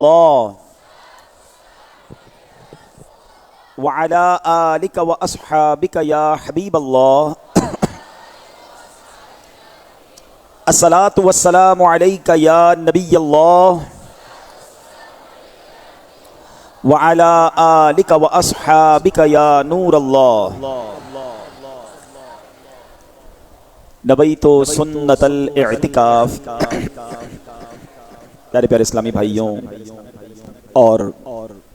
الله وعلى آلك وأصحابك يا حبيب الله الصلاة والسلام عليك يا نبي الله وعلى آلك وأصحابك يا نور الله نبیت سنت الاعتکاف۔ پیارے پیارے اسلامی بھائیوں اور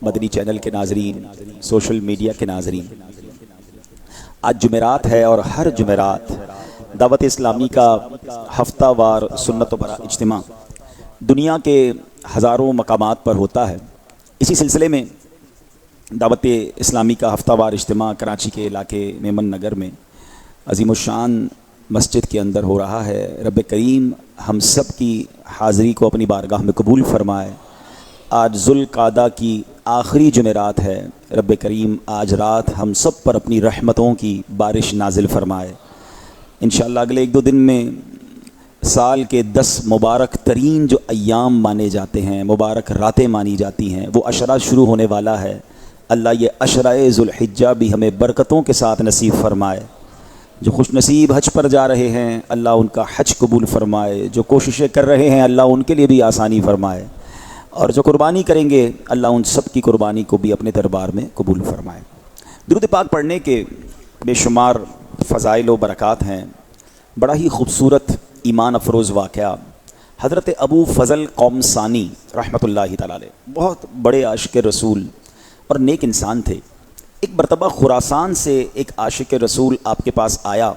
مدنی چینل کے ناظرین، سوشل میڈیا کے ناظرین، آج جمعرات ہے اور ہر جمعرات دعوت اسلامی کا ہفتہ وار سنت و برا اجتماع دنیا کے ہزاروں مقامات پر ہوتا ہے۔ اسی سلسلے میں دعوت اسلامی کا ہفتہ وار اجتماع کراچی کے علاقے میمن نگر میں عظیم الشان مسجد کے اندر ہو رہا ہے۔ رب کریم ہم سب کی حاضری کو اپنی بارگاہ میں قبول فرمائے۔ آج ذوالقعدہ کی آخری جمعرات ہے۔ رب کریم آج رات ہم سب پر اپنی رحمتوں کی بارش نازل فرمائے۔ انشاءاللہ اگلے ایک دو دن میں سال کے 10 مبارک ترین جو ایام مانے جاتے ہیں، مبارک راتیں مانی جاتی ہیں، وہ عشرہ شروع ہونے والا ہے۔ اللہ یہ عشرہ ذوالحجہ بھی ہمیں برکتوں کے ساتھ نصیب فرمائے۔ جو خوش نصیب حج پر جا رہے ہیں اللہ ان کا حج قبول فرمائے، جو کوششیں کر رہے ہیں اللہ ان کے لیے بھی آسانی فرمائے، اور جو قربانی کریں گے اللہ ان سب کی قربانی کو بھی اپنے دربار میں قبول فرمائے۔ درود پاک پڑھنے کے بے شمار فضائل و برکات ہیں۔ بڑا ہی خوبصورت ایمان افروز واقعہ، حضرت ابو فضل قومسانی رحمۃ اللہ تعالی علیہ بہت بڑے عاشق رسول اور نیک انسان تھے۔ ایک مرتبہ خراسان سے ایک عاشق رسول آپ کے پاس آیا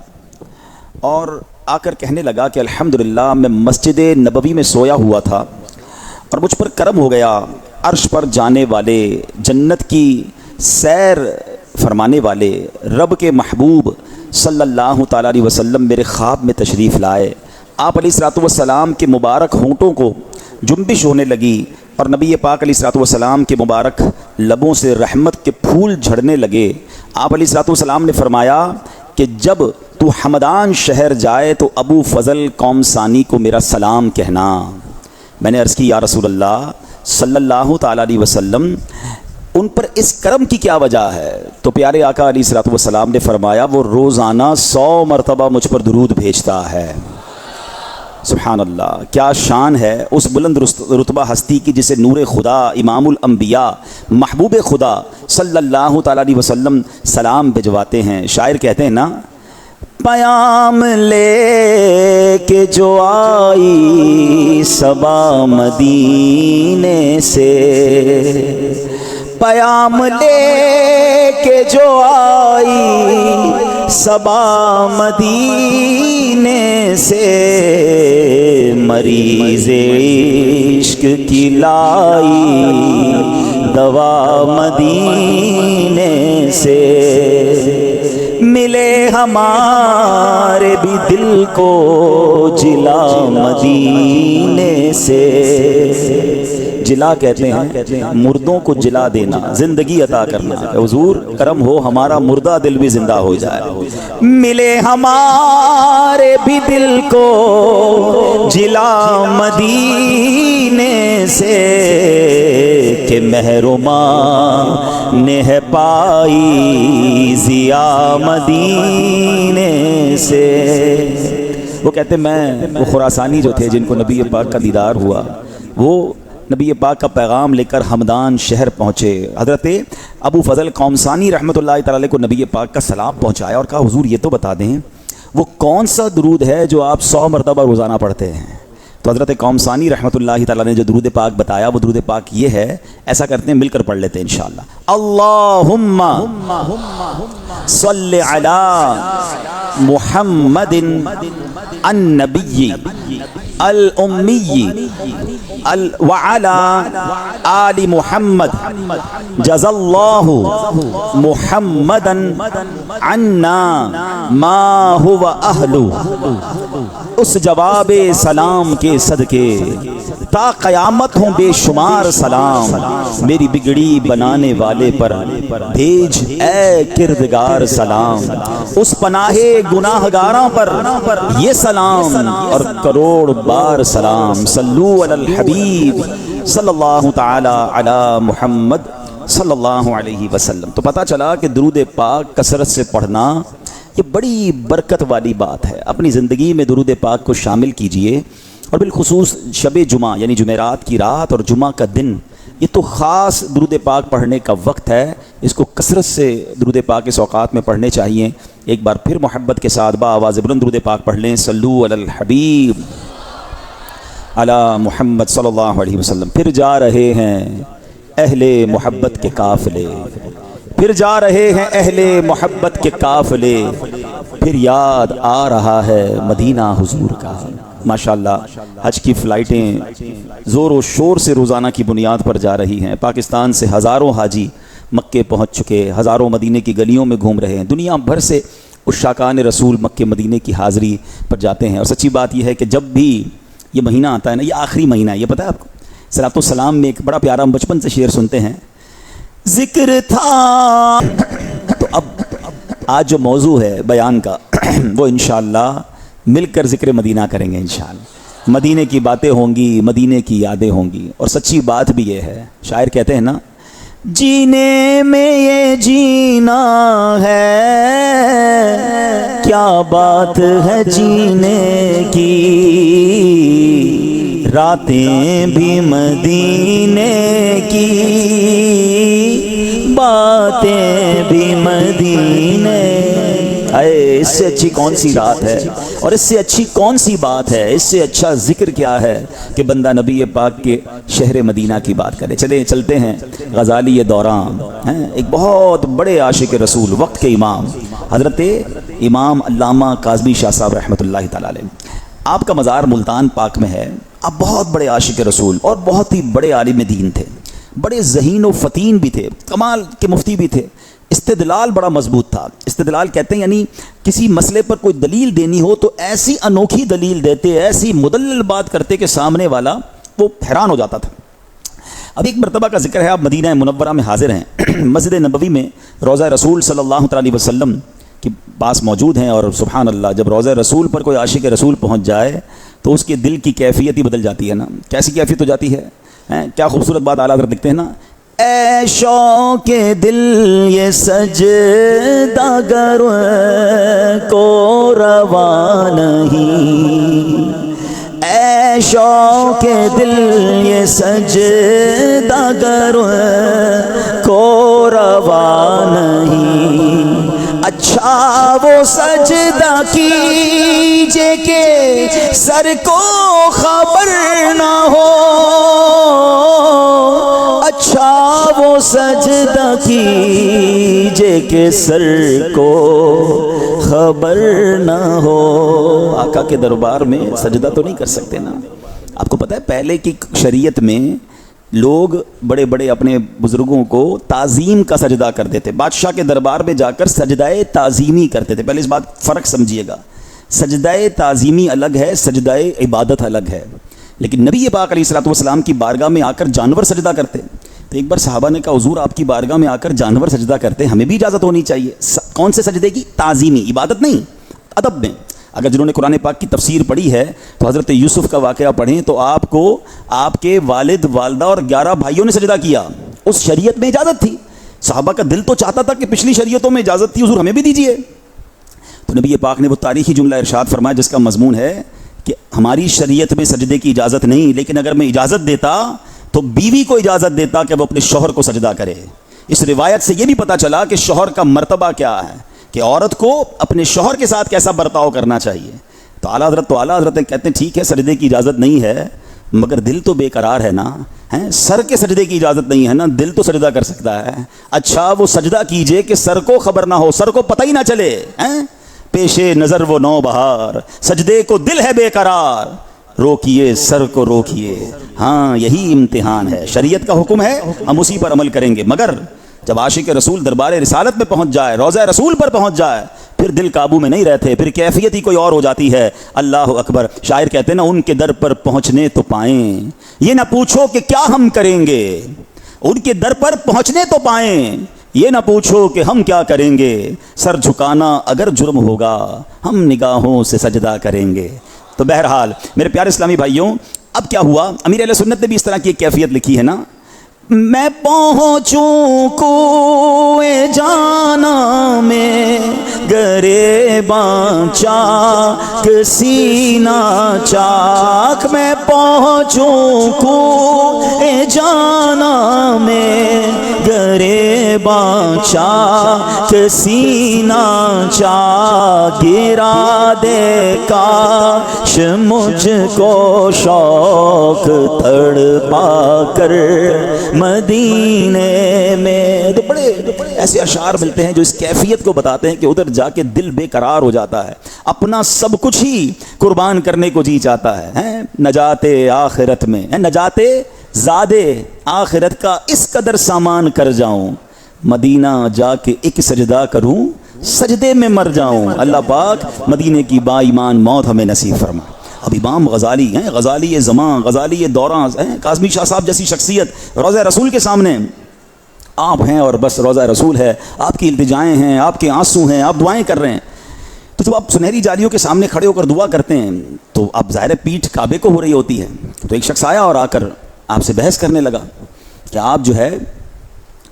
اور آ کر کہنے لگا کہ الحمدللہ میں مسجد نبوی میں سویا ہوا تھا اور مجھ پر کرم ہو گیا، عرش پر جانے والے، جنت کی سیر فرمانے والے رب کے محبوب صلی اللہ تعالیٰ علیہ وسلم میرے خواب میں تشریف لائے۔ آپ علیہ الصلوۃ والسلام کے مبارک ہونٹوں کو جنبش ہونے لگی اور نبی پاک علیہ الصلوۃ والسلام کے مبارک لبوں سے رحمت کے پھول جھڑنے لگے۔ آپ علیہ الصلوۃ والسلام نے فرمایا کہ جب تو حمدان شہر جائے تو ابو فضل قومسانی کو میرا سلام کہنا۔ میں نے عرض کی یا رسول اللہ صلی اللہ تعالیٰ علیہ وسلم ان پر اس کرم کی کیا وجہ ہے؟ تو پیارے آقا علیہ الصلوۃ والسلام نے فرمایا وہ روزانہ 100 مرتبہ مجھ پر درود بھیجتا ہے۔ سبحان اللہ، کیا شان ہے اس بلند رتبہ ہستی کی جسے نور خدا، امام الانبیاء، محبوب خدا صلی اللہ تعالیٰ علیہ وسلم سلام بھجواتے ہیں۔ شاعر کہتے ہیں نا، پیام لے کے جو آئی صبا مدینے سے، پیام لے کے جو آئی صبا مدینے سے، مریض عشق کی لائی دوا مدینے سے، ملے ہمارے بھی دل کو جلا مدینے سے۔ جلا کہتے ہیں مردوں کو جلا دینا، زندگی عطا کرنا۔ حضور کرم ہو ہمارا مردہ دل بھی زندہ ہو جائے۔ ملے ہمارے بھی دل کو جلا مدینے سے، کہ محروماں نے ہے پائی ضیا مدینے سے۔ وہ کہتے وہ خراسانی جو تھے جن کو نبی پاک کا دیدار ہوا، وہ نبی پاک کا پیغام لے کر حمدان شہر پہنچے۔ حضرت ابو فضل قومسانی رحمۃ اللہ تعالی علیہ کو نبی پاک کا سلام پہنچایا اور کہا حضور یہ تو بتا دیں وہ کون سا درود ہے جو آپ 100 مرتبہ روزانہ پڑھتے ہیں؟ تو حضرت قومسانی رحمۃ اللہ تعالی نے جو درود پاک بتایا وہ درود پاک یہ ہے۔ ایسا کرتے ہیں مل کر پڑھ لیتے ہیں انشاءاللہ۔ اللہم صلی علی محمد النبی الامی وعلی آل محمد جزا اللہ محمدا عنا ما هو اہلہ۔ اس جواب سلام کے صدقے تا قیامت ہوں بے شمار سلام، میری بگڑی بنانے والے پر بھیج اے کردگار سلام، اس پناہ گناہ گاراں پر یہ سلام اور کروڑ بار سلام، صلو علی الحبیب صلی اللہ تعالی علی محمد صلی اللہ علیہ وسلم۔ تو پتہ چلا کہ درود پاک کثرت سے پڑھنا یہ بڑی برکت والی بات ہے۔ اپنی زندگی میں درود پاک کو شامل کیجئے، اور بالخصوص شب جمعہ یعنی جمعرات کی رات اور جمعہ کا دن، یہ تو خاص درود پاک پڑھنے کا وقت ہے۔ اس کو کثرت سے درود پاک اس اوقات میں پڑھنے چاہیے۔ ایک بار پھر محبت کے ساتھ بآواز بلند درود پاک پڑھ لیں، صلو علی الحبیب علی محمد صلی اللہ علیہ وسلم۔ پھر جا رہے ہیں اہل محبت کے قافلے، پھر جا رہے ہیں اہل محبت کے قافلے، پھر یاد آ رہا ہے مدینہ حضور کا۔ ماشاءاللہ حج کی فلائٹیں زور و شور سے روزانہ کی بنیاد پر جا رہی ہیں۔ پاکستان سے ہزاروں حاجی مکے پہنچ چکے، ہزاروں مدینے کی گلیوں میں گھوم رہے ہیں۔ دنیا بھر سے عشاقان رسول مکے مدینے کی حاضری پر جاتے ہیں۔ اور سچی بات یہ ہے کہ جب بھی یہ مہینہ آتا ہے نا، یہ آخری مہینہ ہے، یہ پتہ ہے آپ کو؟ صلاۃ السلام میں ایک بڑا پیارا ہم بچپن سے شعر سنتے ہیں، ذکر تھا۔ تو اب آج جو موضوع ہے بیان کا وہ انشاءاللہ مل کر ذکر مدینہ کریں گے انشاءاللہ۔ مدینے کی باتیں ہوں گی، مدینے کی یادیں ہوں گی۔ اور سچی بات بھی یہ ہے، شاعر کہتے ہیں نا، جینے میں یہ جینا ہے، کیا بات ہے جینے کی، راتیں بھی مدینے کی، باتیں بھی مدینے۔ اس سے اچھی کون سی رات ہے، اور اس سے اچھی کون سی بات ہے، اس سے اچھا ذکر کیا ہے کہ بندہ نبی پاک کے شہر مدینہ کی بات کرے۔ چلتے ہیں غزالی دوران، ایک بہت بڑے عاشق رسول، وقت کے امام حضرت امام علامہ کاظمی شاہ صاحب رحمۃ اللہ تعالی علیہ۔ آپ کا مزار ملتان پاک میں ہے۔ آپ بہت بڑے عاشق رسول اور بہت ہی بڑے عالم دین تھے، بڑے ذہین و فتین بھی تھے، کمال کے مفتی بھی تھے۔ استدلال بڑا مضبوط تھا۔ استدلال کہتے ہیں یعنی کسی مسئلے پر کوئی دلیل دینی ہو تو ایسی انوکھی دلیل دیتے، ایسی مدلل بات کرتے کہ سامنے والا وہ حیران ہو جاتا تھا۔ اب ایک مرتبہ کا ذکر ہے، آپ مدینہ منورہ میں حاضر ہیں، مسجد نبوی میں روضہ رسول صلی اللہ علیہ وسلم کے پاس موجود ہیں، اور سبحان اللہ جب روضہ رسول پر کوئی عاشق رسول پہنچ جائے تو اس کے دل کی کیفیت ہی بدل جاتی ہے نا۔ کیسی کیفیت ہو جاتی ہے؟ کیا خوبصورت بات اعلیٰ حضرت لکھتے ہیں نا، اے شوق دل یہ سجدہ گر کو روا نہیں، اے شوق دل یہ سجدہ گر کو روا نہیں، اچھا وہ سجدہ کیجے کہ سر کو خبر نہ ہو، اچھا وہ سجدہ کیجے کہ سر کو خبر نہ ہو۔ آقا کے دربار میں سجدہ تو نہیں کر سکتے نا۔ آپ کو پتہ ہے پہلے کی شریعت میں لوگ بڑے بڑے اپنے بزرگوں کو تعظیم کا سجدہ کرتے تھے، بادشاہ کے دربار میں جا کر سجدہ تعظیمی کرتے تھے۔ پہلے اس بات فرق سمجھیے گا، سجدہ تعظیمی الگ ہے، سجدہ عبادت الگ ہے۔ لیکن نبی پاک علیہ الصلوۃ والسلام کی بارگاہ میں آ کر جانور سجدہ کرتے، تو ایک بار صحابہ نے کہا حضور آپ کی بارگاہ میں آ کر جانور سجدہ کرتے، ہمیں بھی اجازت ہونی چاہیے۔ کون سے سجدے کی؟ تعظیمی، عبادت نہیں، ادب میں۔ اگر جنہوں نے قرآن پاک کی تفسیر پڑھی ہے تو حضرت یوسف کا واقعہ پڑھیں تو آپ کو آپ کے والد والدہ اور 11 بھائیوں نے سجدہ کیا، اس شریعت میں اجازت تھی۔ صحابہ کا دل تو چاہتا تھا کہ پچھلی شریعتوں میں اجازت تھی، حضور ہمیں بھی دیجیے۔ تو نبی پاک نے وہ تاریخی جملہ ارشاد فرمایا جس کا مضمون ہے کہ ہماری شریعت میں سجدے کی اجازت نہیں، لیکن اگر میں اجازت دیتا تو بیوی کو اجازت دیتا کہ وہ اپنے شوہر کو سجدہ کرے۔ اس روایت سے یہ بھی پتہ چلا کہ شوہر کا مرتبہ کیا ہے، کہ عورت کو اپنے شوہر کے ساتھ کیسا برتاؤ کرنا چاہیے۔ تو اعلیٰ حضرت کہتے ہیں ٹھیک ہے سجدے کی اجازت نہیں ہے، مگر دل تو بے قرار ہے نا، سر کے سجدے کی اجازت نہیں ہے نا، دل تو سجدہ کر سکتا ہے۔ اچھا وہ سجدہ کیجئے کہ سر کو خبر نہ ہو، سر کو پتہ ہی نہ چلے، پیشے نظر وہ نو بہار، سجدے کو دل ہے بے قرار، روکیے سر کو روکیے۔ ہاں یہی امتحان ہے، شریعت کا حکم ہے، ہم اسی پر عمل کریں گے، مگر جب عاشق رسول دربار رسالت میں پہنچ جائے، روضہ رسول پر پہنچ جائے، پھر دل قابو میں نہیں رہتے، پھر کیفیت ہی کوئی اور ہو جاتی ہے۔ اللہ اکبر۔ شاعر کہتے ہیں نا، ان کے در پر پہنچنے تو پائیں، یہ نہ پوچھو کہ کیا ہم کریں گے۔ ان کے در پر پہنچنے تو پائیں، یہ نہ پوچھو کہ ہم کیا کریں گے۔ سر جھکانا اگر جرم ہوگا، ہم نگاہوں سے سجدہ کریں گے۔ تو بہرحال میرے پیارے اسلامی بھائیوں، اب کیا ہوا؟ امیر اہل سنت نے بھی اس طرح کی ایک کیفیت لکھی ہے نا، میں پہنچوں کوئے جانا میں گریباں چاک سینہ چاک، میں پہنچوں کوئے جانا میں گریباں چاک سینہ چاک، گرا دے کاش مجھ کو شوق تڑپا کر مدینے میں۔ تو بڑے ایسے اشعار ملتے ہیں جو اس کیفیت کو بتاتے ہیں کہ ادھر جا کے دل بے قرار ہو جاتا ہے، اپنا سب کچھ ہی قربان کرنے کو جی چاہتا ہے۔ نجات آخرت میں، نجات زادے آخرت کا اس قدر سامان کر جاؤں، مدینہ جا کے ایک سجدہ کروں، سجدے میں مر جاؤں۔ اللہ پاک مدینے کی با ایمان موت ہمیں نصیب فرما۔ اب امام غزالی ہیں، غزالی زمان، غزالی دوراں ہیں، کاظمی شاہ صاحب جیسی شخصیت روضہ رسول کے سامنے آپ ہیں، اور بس روضہ رسول ہے، آپ کی التجائیں ہیں، آپ کے آنسو ہیں، آپ دعائیں کر رہے ہیں۔ تو جب آپ سنہری جالیوں کے سامنے کھڑے ہو کر دعا کرتے ہیں تو اب ظاہر پیٹھ کعبے کو ہو رہی ہوتی ہے۔ تو ایک شخص آیا اور آ کر آپ سے بحث کرنے لگا کہ آپ جو ہے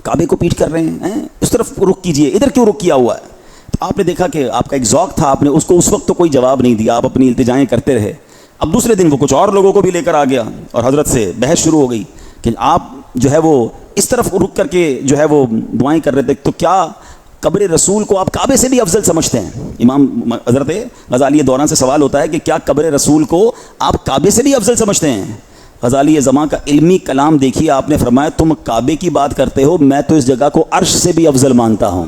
کعبے کو پیٹھ کر رہے ہیں، اس طرف رخ کیجئے، ادھر کیوں رخ کیا ہوا ہے؟ تو آپ نے دیکھا کہ آپ کا ایک ذوق تھا، آپ نے اس کو اس وقت تو کوئی جواب نہیں دیا، آپ اپنی التجائیں کرتے رہے۔ اب دوسرے دن وہ کچھ اور لوگوں کو بھی لے کر آ گیا اور حضرت سے بحث شروع ہو گئی کہ آپ جو ہے وہ اس طرف رک کر کے جو ہے وہ دعائیں کر رہے تھے، تو کیا قبر رسول کو آپ کعبے سے بھی افضل سمجھتے ہیں؟ امام حضرت غزالی دوراں سے سوال ہوتا ہے کہ کیا قبر رسول کو آپ کعبے سے بھی افضل سمجھتے ہیں؟ غزالی زمان کا علمی کلام دیکھیے، آپ نے فرمایا تم کعبے کی بات کرتے ہو، میں تو اس جگہ کو عرش سے بھی افضل مانتا ہوں۔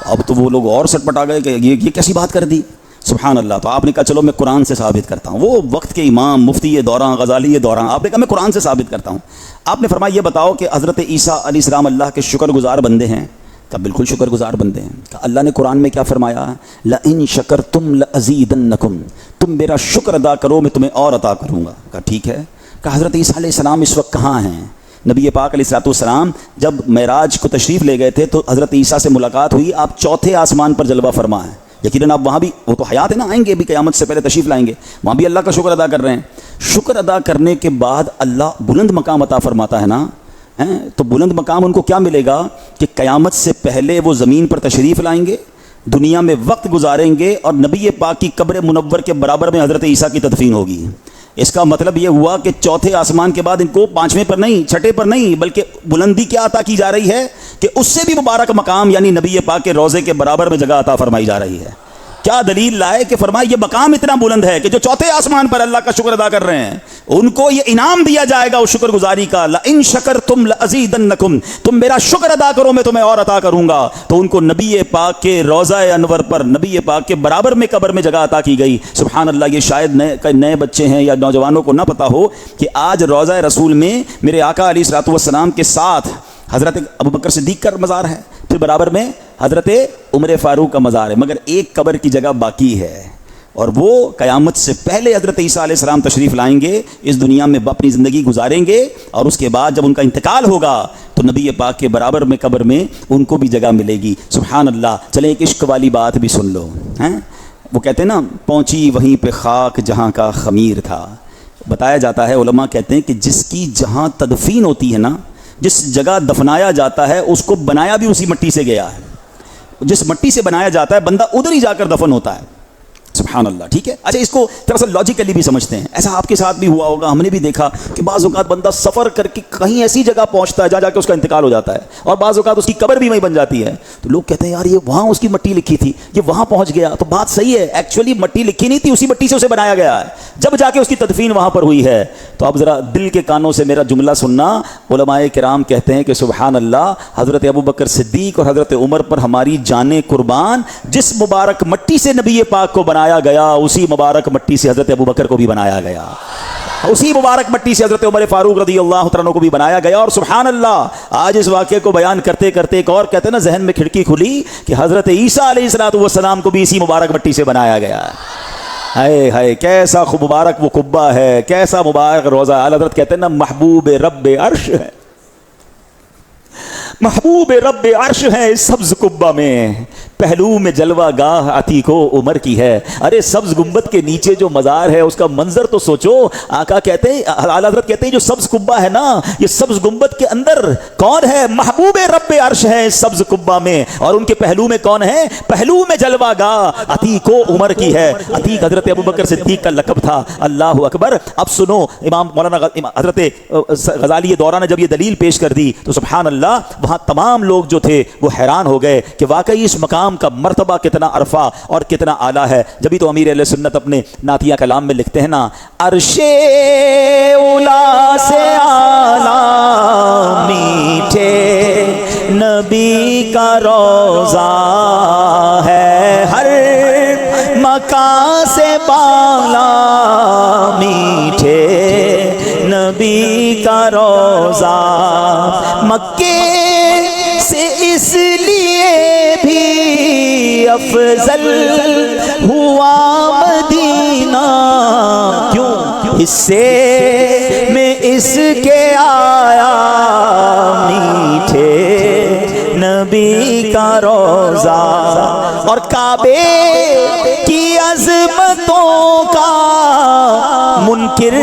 اب تو وہ لوگ اور سٹ پٹا گئے کہ یہ کیسی بات کر دی، سبحان اللہ۔ تو آپ نے کہا چلو میں قرآن سے ثابت کرتا ہوں۔ وہ وقت کے امام مفتی دوراں غزالی دوراں، آپ نے کہا میں قرآن سے ثابت کرتا ہوں۔ آپ نے فرمایا یہ بتاؤ کہ حضرت عیسیٰ علیہ السلام اللہ کے شکر گزار بندے ہیں؟ کہا بالکل شکر گزار بندے ہیں۔ کہا اللہ نے قرآن میں کیا فرمایا؟ لَإِن شَكَرْتُمْ لَأَزِيدَنَّكُمْ، تم میرا شکر ادا کرو میں تمہیں اور عطا کروں گا۔ کہا ٹھیک ہے۔ کہا حضرت عیسیٰ علیہ السلام اس وقت کہاں ہیں؟ نبی پاک علیہ السلام جب معراج کو تشریف لے گئے تھے تو حضرت عیسیٰ سے ملاقات ہوئی، آپ چوتھے آسمان پر جلوہ فرما ہیں۔ یقیناً آپ وہاں بھی، وہ تو حیات ہے نا، آئیں گے بھی قیامت سے پہلے تشریف لائیں گے، وہاں بھی اللہ کا شکر ادا کر رہے ہیں۔ شکر ادا کرنے کے بعد اللہ بلند مقام عطا فرماتا ہے نا، تو بلند مقام ان کو کیا ملے گا کہ قیامت سے پہلے وہ زمین پر تشریف لائیں گے، دنیا میں وقت گزاریں گے، اور نبی پاک کی قبر منور کے برابر میں حضرت عیسیٰ کی تدفین ہوگی۔ اس کا مطلب یہ ہوا کہ چوتھے آسمان کے بعد ان کو پانچویں پر نہیں، چھٹے پر نہیں، بلکہ بلندی کیا عطا کی جا رہی ہے کہ اس سے بھی مبارک مقام یعنی نبی پاک کے روضے کے برابر میں جگہ عطا فرمائی جا رہی ہے۔ کیا دلیل لائے کہ فرمایا یہ مقام اتنا بلند ہے کہ جو چوتھے آسمان پر اللہ کا شکر ادا کر رہے ہیں ان کو یہ انعام دیا جائے گا اس شکر گزاری کا۔ لَإِن شَكَرْتُمْ لَأَزِيدَنَّكُمْ، تم میرا شکر ادا کرو میں تمہیں اور عطا کروں گا۔ تو ان کو نبی پاک کے روضہ انور پر، نبی پاک کے برابر میں قبر میں جگہ عطا کی گئی۔ سبحان اللہ۔ یہ شاید نئے بچے ہیں یا نوجوانوں کو نہ پتا ہو کہ آج روضہ رسول میں میرے آقا علیہ الصلوۃ والسلام کے ساتھ حضرت ابوبکر صدیق کا مزار ہے، پھر برابر میں حضرت عمر فاروق کا مزار ہے، مگر ایک قبر کی جگہ باقی ہے، اور وہ قیامت سے پہلے حضرت عیسیٰ علیہ السلام تشریف لائیں گے، اس دنیا میں اپنی زندگی گزاریں گے، اور اس کے بعد جب ان کا انتقال ہوگا تو نبی پاک کے برابر میں قبر میں ان کو بھی جگہ ملے گی۔ سبحان اللہ۔ چلیں ایک عشق والی بات بھی سن لو، وہ کہتے ہیں نا پہنچی وہیں پہ خاک جہاں کا خمیر تھا۔ بتایا جاتا ہے، علماء کہتے ہیں کہ جس کی جہاں تدفین ہوتی ہے نا، جس جگہ دفنایا جاتا ہے اس کو بنایا بھی اسی مٹی سے گیا ہے، جس مٹی سے بنایا جاتا ہے بندہ ادھر ہی جا کر دفن ہوتا ہے۔ سبحان اللہ۔ ٹھیک ہے، اچھا اس کو تھوڑا سا لاجیکلی بھی سمجھتے ہیں۔ ایسا آپ کے ساتھ بھی ہوا ہوگا، ہم نے بھی دیکھا کہ بعض اوقات بندہ سفر کر کے کہیں ایسی جگہ پہنچتا ہے جہاں جا کے اس کا انتقال ہو جاتا ہے، اور بعض اوقات اس کی قبر بھی وہیں بن جاتی ہے، تو لوگ کہتے ہیں یار یہ وہاں اس کی مٹی لکھی تھی، یہ وہاں پہنچ گیا۔ تو بات صحیح ہے، ایکچولی مٹی لکھی نہیں تھی، اسی مٹی سے اسے بنایا گیا ہے، جب جا کے اس کی تدفین وہاں پر ہوئی ہے۔ تو اب ذرا دل کے کانوں سے میرا جملہ سننا، علماء کرام کہتے ہیں کہ سبحان اللہ، حضرت ابوبکر صدیق اور حضرت عمر پر ہماری جانیں قربان، جس مبارک مٹی سے نبی پاک کو بنایا گیا اسی مبارک مٹی سے حضرت ابوبکر کو بھی بنایا گیا۔ اسی مبارک مٹی سے حضرت عمر فاروق رضی اللہ تعالیٰ عنہ کو بھی بنایا گیا. اور سبحان اللہ آج اس واقعے کو بیان کرتے کرتے ایک اور کہتے ہیں نا ذہن میں کھڑکی کھلی کہ حضرت عیسیٰ علیہ السلام کو بھی اسی مبارک مٹی سے بنایا گیا. ہائے ہائے کیسا مبارک وہ قبہ ہے, کیسا مبارک روزہ. اعلیٰ حضرت کہتے ہیں نا محبوب رب عرش ہے, محبوب رب عرش ہے اس سبز قبہ میں, پہلو میں جلوہ گاہ عتیق و عمر کی ہے. ارے سبز گنبد کے نیچے جو مزار ہے اس کا منظر تو سوچو. آقا کہتے ہیں, اعلیٰ حضرت کہتے ہیں جو سبز قبہ ہے نا, یہ سبز گنبد کے اندر کون ہے؟ محبوب رب عرش ہے اس سبز قبہ میں. اور ان کے پہلو میں کون ہے؟ پہلو میں جلوہ گاہ عتیق و عمر کی ہے. عتیق حضرت ابوبکر صدیق کا لقب تھا. اللہ اکبر. اب سنو, امام مولانا حضرت غزالی دورہ نے جب یہ دلیل پیش کر دی تو سبحان اللہ وہاں تمام لوگ جو تھے وہ حیران ہو گئے کہ واقعی اس مقام کا مرتبہ کتنا عرفہ اور کتنا اعلیٰ ہے. جبھی تو امیر اہل سنت اپنے نعتیہ کلام میں لکھتے ہیں نا, عرش اولا سے اعلیٰ میٹھے نبی کا روضہ ہے, ہر مکان سے بالا میٹھے نبی کا روضہ. مکے سے اس لیے بھی افضل ہوا مدینہ, کیوں؟ حصے میں اس کے آیا میٹھے نبی کا روضہ. اور کعبے کی عظمتوں کا منکر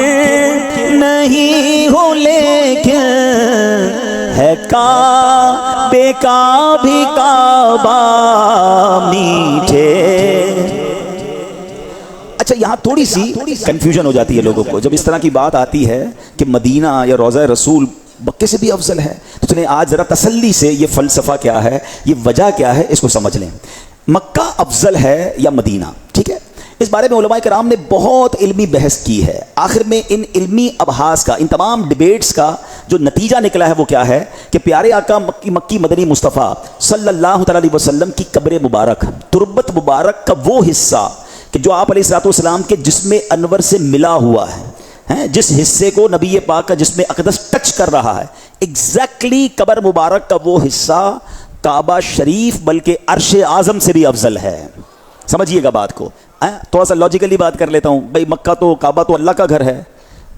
نہیں ہو, لیکن ہے کعبے کا بھی کعبہ میٹھے. اچھا یہاں تھوڑی سی کنفیوژن ہو جاتی ہے لوگوں کو جب اس طرح کی بات آتی ہے کہ مدینہ یا روضہ رسول مکے سے بھی افضل ہے. تو چلیں آج ذرا تسلی سے یہ فلسفہ کیا ہے, یہ وجہ کیا ہے, اس کو سمجھ لیں. مکہ افضل ہے یا مدینہ؟ ٹھیک ہے, اس بارے میں علماء کرام نے بہت علمی بحث کی ہے. آخر میں ان علمی ابحاث کا, ان تمام ڈیبیٹس کا جو نتیجہ نکلا ہے وہ کیا ہے کہ پیارے آقا مکی مدنی مصطفیٰ صلی اللہ تعالی علیہ وسلم کی قبر مبارک, تربت مبارک کا وہ حصہ کہ جو آپ علیہ السلام کے جسم انور سے ملا ہوا ہے, جس حصے کو نبی پاک کا جسم اقدس ٹچ کر رہا ہے, ایگزیکٹلی قبر مبارک کا وہ حصہ کعبہ شریف بلکہ عرش اعظم سے بھی افضل ہے. سمجھیے گا بات کو. تھوڑا سا لاجیکلی بات کر لیتا ہوں. بھائی مکہ تو, کعبہ تو اللہ کا گھر ہے,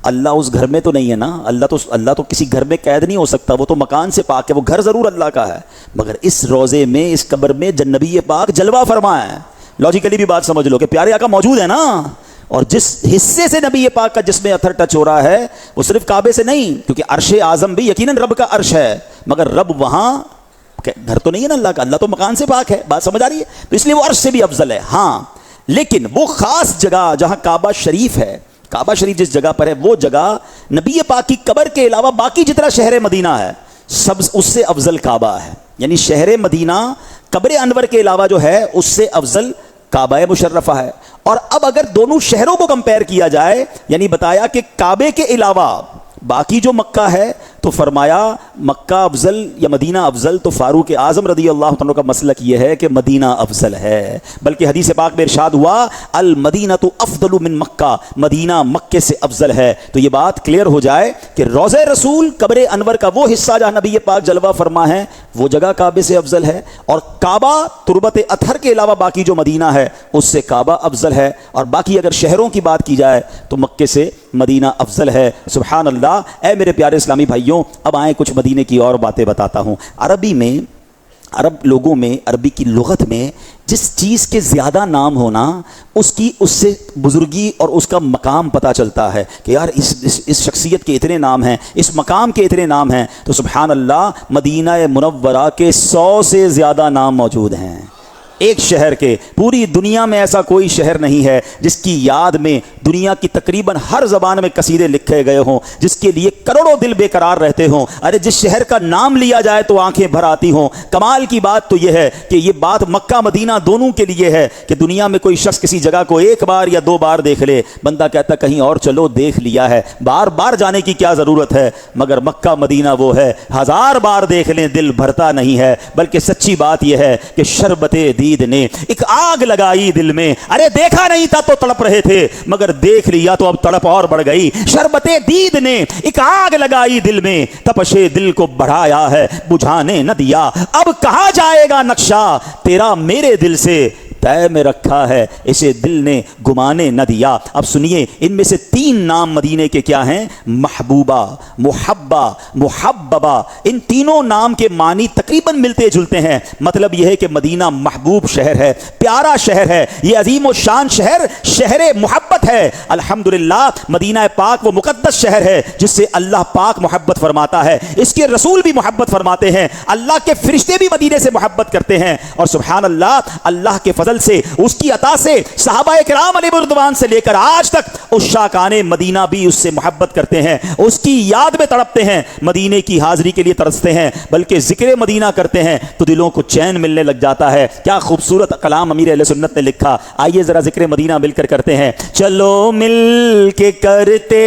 اللہ اس گھر میں تو نہیں ہے نا. اللہ تو کسی گھر میں قید نہیں ہو سکتا, وہ تو مکان سے پاک ہے, وہ گھر ضرور اللہ کا ہے, مگر اس روضے میں, اس قبر میں نبی پاک جلوہ فرمایا ہے. لاجیکلی بھی بات سمجھ لو کہ پیارے آقا موجود ہے نا, اور جس حصے سے نبی پاک کا جسم اتھر ٹچ ہو رہا ہے وہ صرف کعبے سے نہیں, کیونکہ عرش اعظم بھی یقیناً رب کا عرش ہے, مگر رب وہاں گھر تو نہیں ہے نا اللہ کا, اللہ تو مکان سے پاک ہے. بات سمجھ آ رہی ہے؟ تو اس لیے وہ عرش سے بھی افضل ہے. ہاں لیکن وہ خاص جگہ جہاں کعبہ شریف ہے, کعبہ شریف جس جگہ پر ہے, وہ جگہ نبی پاک کی قبر کے علاوہ باقی جتنا شہر مدینہ ہے سب اس سے افضل کعبہ ہے. یعنی شہر مدینہ قبر انور کے علاوہ جو ہے اس سے افضل کعبہ مشرفہ ہے. اور اب اگر دونوں شہروں کو کمپیئر کیا جائے, یعنی بتایا کہ کعبے کے علاوہ باقی جو مکہ ہے, تو فرمایا مکہ افضل یا مدینہ افضل, تو فاروق اعظم رضی اللہ عنہ کا مسلک یہ ہے کہ مدینہ افضل ہے. بلکہ حدیث پاک میں ارشاد ہوا المدینہ تو افضل من مکہ, مدینہ مکے سے افضل ہے. تو یہ بات کلیئر ہو جائے کہ روضہ رسول قبر انور کا وہ حصہ جہاں نبی پاک جلوہ فرما ہے وہ جگہ کعبے سے افضل ہے, اور کعبہ تربت اطہر کے علاوہ باقی جو مدینہ ہے اس سے کعبہ افضل ہے. اور باقی اگر شہروں کی بات کی جائے تو مکے سے مدینہ افضل ہے. سبحان اللہ. اے میرے پیارے اسلامی بھائیوں, اب آئیں کچھ مدینے کی اور باتیں بتاتا ہوں. عربی میں, عرب لوگوں میں, عربی کی لغت میں جس چیز کے زیادہ نام ہونا اس سے بزرگی اور اس کا مقام پتہ چلتا ہے کہ یار اس شخصیت کے اتنے نام ہیں, اس مقام کے اتنے نام ہیں. تو سبحان اللہ, مدینہ منورہ کے 100 سے زیادہ نام موجود ہیں ایک شہر کے. پوری دنیا میں ایسا کوئی شہر نہیں ہے جس کی یاد میں دنیا کی تقریباً ہر زبان میں قصیدے لکھے گئے ہوں, جس کے لیے کروڑوں دل بے قرار رہتے ہوں. ارے جس شہر کا نام لیا جائے تو آنکھیں بھر آتی ہوں. کمال کی بات تو یہ ہے کہ یہ بات مکہ مدینہ دونوں کے لیے ہے کہ دنیا میں کوئی شخص کسی جگہ کو ایک بار یا 2 بار دیکھ لے, بندہ کہتا کہیں اور چلو, دیکھ لیا ہے, بار بار جانے کی کیا ضرورت ہے. مگر مکہ مدینہ وہ ہے 1000 بار دیکھ لیں دل بھرتا نہیں ہے. بلکہ سچی بات یہ ہے کہ شربت دی دید نے ایک آگ لگائی دل میں. ارے دیکھا نہیں تھا تو تڑپ رہے تھے, مگر دیکھ لیا تو اب تڑپ اور بڑھ گئی. شربت دید نے ایک آگ لگائی دل میں, تپش دل کو بڑھایا ہے بجھانے نہ دیا. اب کہاں جائے گا نقشہ تیرا میرے دل سے, طے میں رکھا ہے اسے دل نے گمانے نہ دیا. اب سنیے, ان میں سے 3 نام مدینے کے کیا ہیں؟ محبوبہ, محبہ, محببہ. ان تینوں نام کے معنی تقریباً ملتے جلتے ہیں. مطلب یہ ہے کہ مدینہ محبوب شہر ہے, پیارا شہر ہے, یہ عظیم و شان شہر, شہر محبت ہے. الحمدللہ مدینہ پاک وہ مقدس شہر ہے جس سے اللہ پاک محبت فرماتا ہے, اس کے رسول بھی محبت فرماتے ہیں, اللہ کے فرشتے بھی مدینے سے محبت کرتے ہیں. اور سبحان اللہ, اللہ کے فضل سے, اس کی عطا سے صحابہ کرام علیہ رضوان سے لے کر آج تک عشاقان مدینہ بھی اس سے محبت کرتے ہیں, اس کی یاد میں تڑپتے ہیں, مدینے کی حاضری کے لیے ترستے ہیں, بلکہ ذکر مدینہ کرتے ہیں تو دلوں کو چین ملنے لگ جاتا ہے. کیا خوبصورت کلام امیر اہل سنت نے لکھا. آئیے ذرا ذکر مدینہ مل کر کرتے ہیں. چلو مل کے کرتے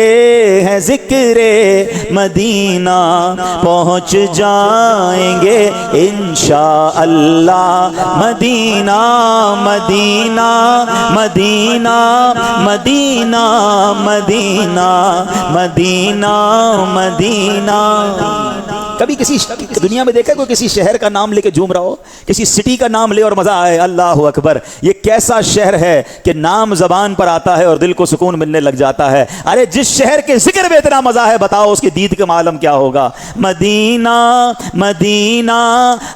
ہیں ذکر مدینہ, پہنچ جائیں گے انشاءاللہ. مدینہ مدینہ مدینہ مدینہ مدینہ مدینہ مدینہ. کبھی کسی دنیا میں دیکھا کوئی کسی شہر کا نام لے کے جھوم رہا ہو, کسی سٹی کا نام لے اور مزہ آئے؟ اللہ اکبر, یہ کیسا شہر ہے کہ نام زبان پر آتا ہے اور دل کو سکون ملنے لگ جاتا ہے. ارے جس شہر کے ذکر میں اتنا مزہ ہے, بتاؤ اس کی دید کا عالم کیا ہوگا. مدینہ مدینہ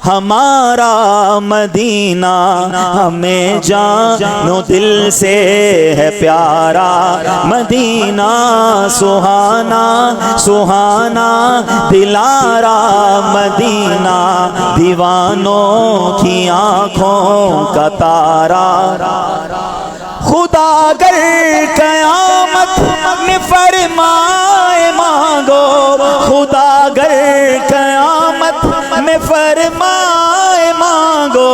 ہمارا مدینہ, ہمیں جانو دل سے ہے پیارا. مدینہ سہانا سہانا دلارا, مدینہ دیوانوں کی آنکھوں کا تارا. خدا گر قیامت میں فرمائے مانگو, خدا گر قیامت میں فرمائے مانگو,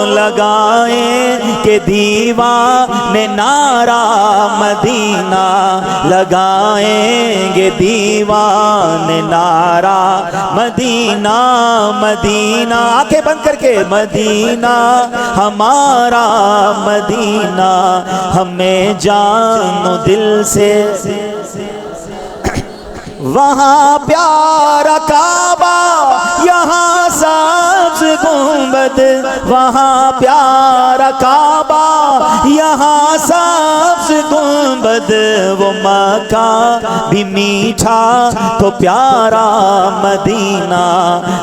لگائیں کہ دیوانے نعرہ مدینہ, لگائیں گے دیوانے نعرہ مدینہ. مدینہ آنکھیں بند کر کے, مدینہ ہمارا مدینہ, ہمیں جانو دل سے. وہاں پیارا کعبہ یہاں سبز گنبد, وہاں پیارا کعبہ یہاں سبز گنبد. وہ مکہ بھی میٹھا تو پیارا مدینہ,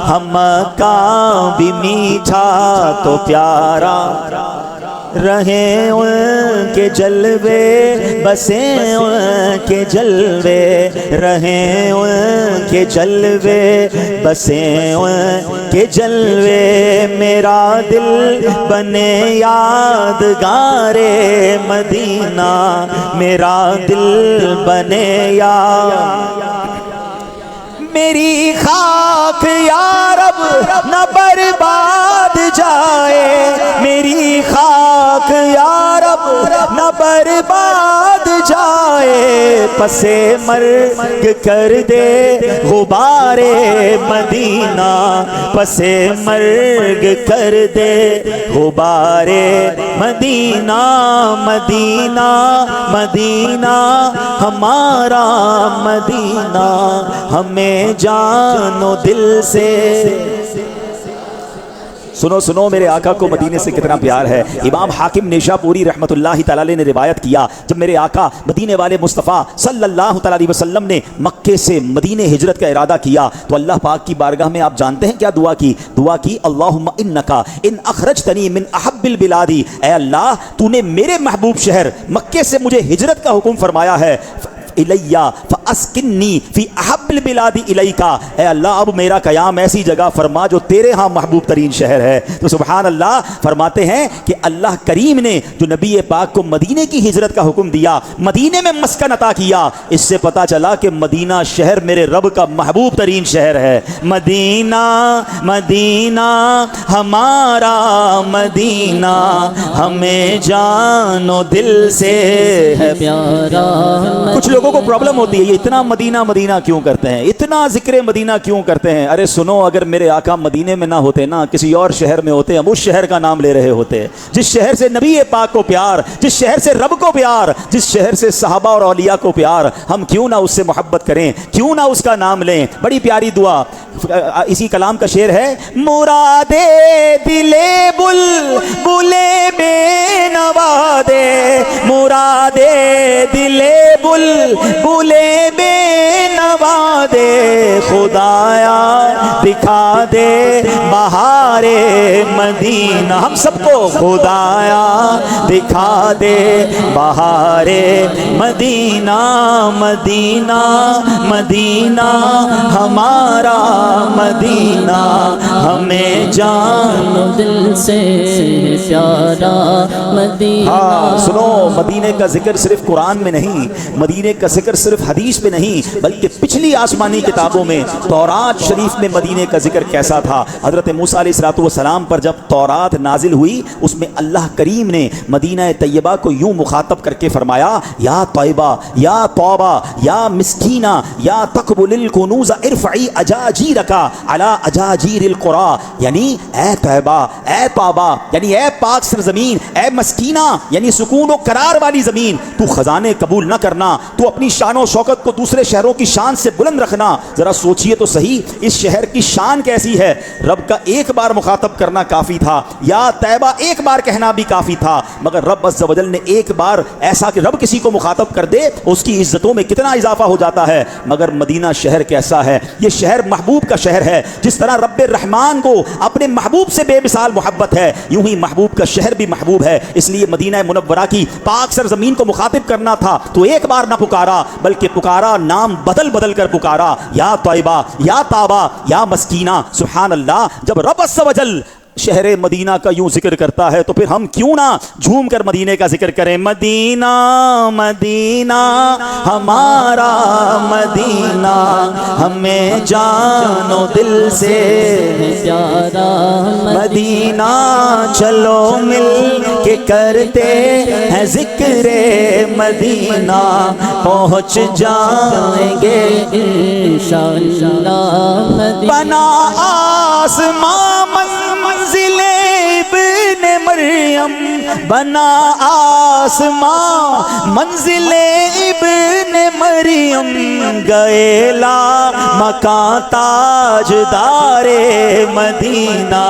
ہم مکہ بھی میٹھا تو پیارا. رہیں ان کے جلوے بسیں ان کے جلوے, رہیں ان کے جلوے بسیں ان کے جلوے. میرا دل بنے یادگار مدینہ, میرا دل بنے میری خاک یا رب نہ برباد جائے, میری خاک یا رب نہ برباد جائے. پسے مرگ کر دے غبار مدینہ, پسے مرگ کر دے غبار مدینہ. مدینہ مدینہ ہمارا مدینہ, ہمیں جانو دل سے. سنو سنو میرے آقا کو مدینے سے کتنا پیار ہے. امام حاکم نیشاپوری رحمت اللہ تعالی علیہ نے روایت کیا, جب میرے آقا مدینے والے مصطفیٰ صلی اللہ تعالی علیہ وسلم نے مکے سے مدینے ہجرت کا ارادہ کیا تو اللہ پاک کی بارگاہ میں آپ جانتے ہیں کیا دعا کی؟ دعا کی اللہم انکا ان اخرجتنی من احب البلاد, اے اللہ تو نے میرے محبوب شہر مکے سے مجھے ہجرت کا حکم فرمایا ہے, الیہ فاسکنی فی احب البلاد الیکا, اے اللہ اب میرا قیام ایسی جگہ فرما جو تیرے ہاں محبوب ترین شہر ہے. تو سبحان اللہ فرماتے ہیں کہ اللہ کریم نے جو نبی پاک کو مدینے کی ہجرت کا حکم دیا, مدینے میں مسکن عطا کیا, اس سے پتا چلا کہ مدینہ شہر میرے رب کا محبوب ترین شہر ہے. مدینہ مدینہ ہمارا مدینہ, ہمیں جانو دل سے ہے پیارا. کچھ لوگوں کو پرابلم ہوتی ہے, یہ یہ اتنا مدینہ مدینہ کیوں کرتے ہیں, اتنا ذکر مدینہ کیوں کرتے ہیں؟ ارے سنو, اگر میرے آقا مدینے میں نہ ہوتے نا, کسی اور شہر میں ہوتے, ہم اس شہر کا نام لے رہے ہوتے جس شہر سے نبی پاک کو پیار, جس شہر سے رب کو پیار, جس شہر سے صحابہ اور اولیاء کو پیار. ہم کیوں نہ اس سے محبت کریں, کیوں نہ اس کا نام لیں. بڑی پیاری دعا, اسی کلام کا شعر ہے, مراد دل بلبل بے نوا دے, مراد دل بلبل بے نوا دے, خدایا دکھا دے بہار مدینہ ہم سب کو, خدایا دکھا دے بہار مدینہ, مدینہ مدینہ ہمارا مدینہ, ہمیں جان دل سے پیارا مدینہ. ہاں سنو, مدینے کا ذکر صرف قرآن میں نہیں, مدینے کا ذکر صرف حدیث میں نہیں, بلکہ پچھلی آسمانی کتابوں میں, تورات شریف میں مدینے کا ذکر کیسا تھا. حضرت موسیٰ علیہ السلام پر جب تورات نازل ہوئی, اس میں اللہ کریم نے مدینہ طیبہ کو یوں مخاطب کر کے فرمایا, یا طیبہ یا توبہ یا مسکینہ یا تقبل الکنوز ارفعی اجاجیرک علی اجاجیر القرى, یعنی اے طیبہ, اے توبہ یعنی اے پاک سرزمین, اے مسکینہ یعنی سکون و قرار والی زمین, تو خزانے قبول نہ کرنا, تو اپنی شان و شوکت کو دوسرے شہروں کی شان سے بلند رکھنا. ذرا سوچئے تو صحیح, اس شہر کی شان کیسی ہے. رب کا ایک بار مخاطب کرنا کافی تھا, یا طیبہ ایک بار کہنا بھی کافی تھا, مگر رب عز و جل نے ایک بار ایسا کہ رب کسی کو مخاطب کر دے اس کی عزتوں میں کتنا اضافہ ہو جاتا ہے. مگر مدینہ شہر کیسا ہے, یہ شہر محبوب کا شہر ہے. جس طرح رب الرحمن کو اپنے محبوب سے بے مثال محبت ہے, یوں ہی محبوب کا شہر بھی محبوب ہے. اس لیے مدینہ منورہ کی پاک سرزمین کو مخاطب کرنا تھا تو ایک بار نہ پکارا, بلکہ پکارا, نام بدل بدل کر پکارا, یا طیبہ یا تابہ یا مسکینہ. سبحان اللہ, جب رب عز و جل شہر مدینہ کا یوں ذکر کرتا ہے تو پھر ہم کیوں نہ جھوم کر مدینے کا ذکر کریں. مدینہ مدینہ ہمارا مدینہ, ہمیں جان و دل سے پیارا مدینہ, چلو مل کے کرتے ہیں ذکر مدینہ, پہنچ جائیں گے انشاءاللہ مدینہ. بنا آسمان منزل ابن مریم, بنا آسمان منزل ابن مریم, گئے لا مکان تاجدار مدینہ,